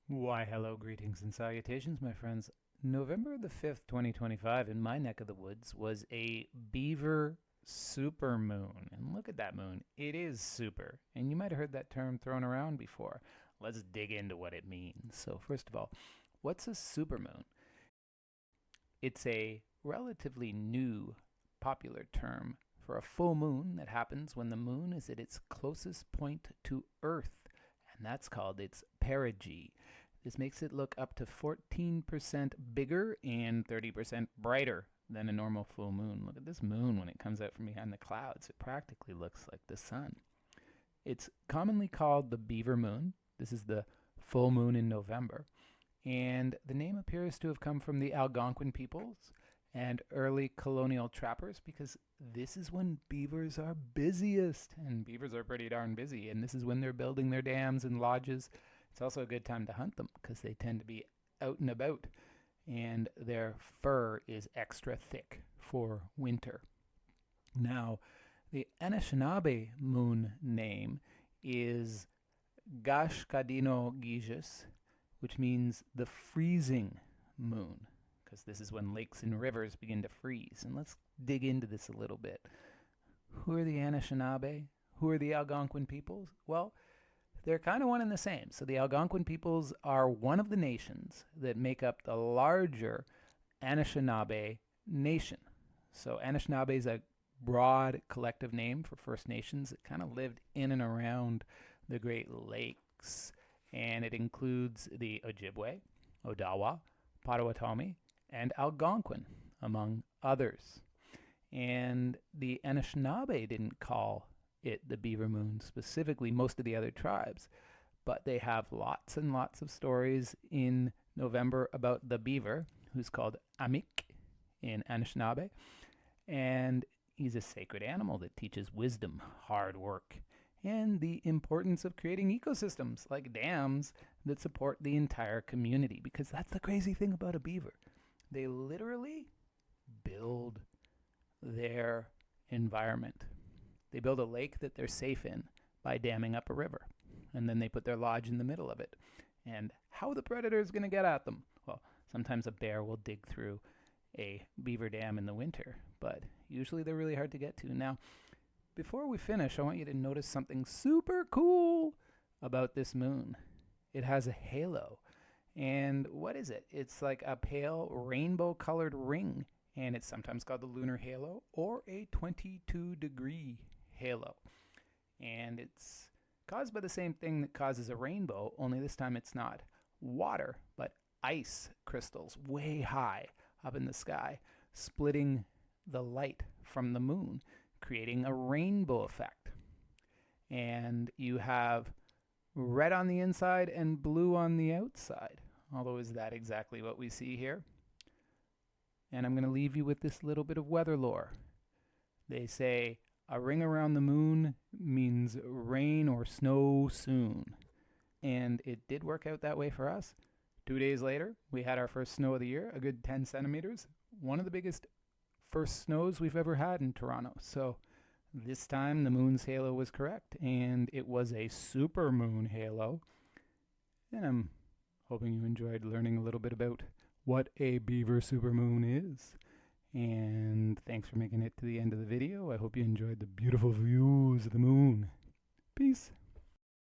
Why, hello, greetings and salutations, my friends. November the 5th, 2025, in my neck of the woods, was a beaver supermoon. And look at that moon. It is super. And you might have heard that term thrown around before. Let's dig into what it means. So, first of all, what's a supermoon? It's a relatively new popular term for a full moon that happens when the moon is at its closest point to Earth, and that's called its perigee. This makes it look up to 14% bigger and 30% brighter than a normal full moon. Look at this moon when it comes out from behind the clouds. It practically looks like the sun. It's commonly called the Beaver Moon. This is the full moon in November. And the name appears to have come from the Algonquin peoples and early colonial trappers because this is when beavers are busiest. And beavers are pretty darn busy. And this is when they're building their dams and lodges. It's also a good time to hunt them because they tend to be out and about. And their fur is extra thick for winter. Now, the Anishinaabe moon name is Gashkadino-giizis, which means the freezing moon, because this is when lakes and rivers begin to freeze. And let's dig into this a little bit. Who are the Anishinaabe? Who are the Algonquin peoples? Well, they're kind of one and the same. So the Algonquin peoples are one of the nations that make up the larger Anishinaabe nation. So Anishinaabe is a broad collective name for First Nations that kind of lived in and around the Great Lakes, and it includes the Ojibwe, Odawa, Potawatomi, and Algonquin, among others. And the Anishinaabe didn't call it the Beaver Moon specifically, most of the other tribes, but they have lots and lots of stories in November about the beaver, who's called Amik in Anishinaabe, and he's a sacred animal that teaches wisdom, hard work, and the importance of creating ecosystems like dams that support the entire community. Because that's the crazy thing about a beaver. They literally build their environment. They build a lake that they're safe in by damming up a river. And then they put their lodge in the middle of it. And how the predator is going to get at them? Well, sometimes a bear will dig through a beaver dam in the winter, but usually they're really hard to get to. Now, before we finish, I want you to notice something super cool about this moon. It has a halo. And what is it? It's like a pale rainbow-colored ring, and it's sometimes called the lunar halo or a 22-degree halo. And it's caused by the same thing that causes a rainbow, only this time it's not water, but ice crystals way high up in the sky, splitting the light from the moon, creating a rainbow effect. And you have red on the inside and blue on the outside. Although, is that exactly what we see here? And I'm going to leave you with this little bit of weather lore. They say a ring around the moon means rain or snow soon. And it did work out that way for us. 2 days later, we had our first snow of the year, a good 10 centimeters. One of the biggest first snows we've ever had in Toronto. So this time the moon's halo was correct, and it was a supermoon halo. And I'm hoping you enjoyed learning a little bit about what a beaver supermoon is. And thanks for making it to the end of the video. I hope you enjoyed the beautiful views of the moon. Peace.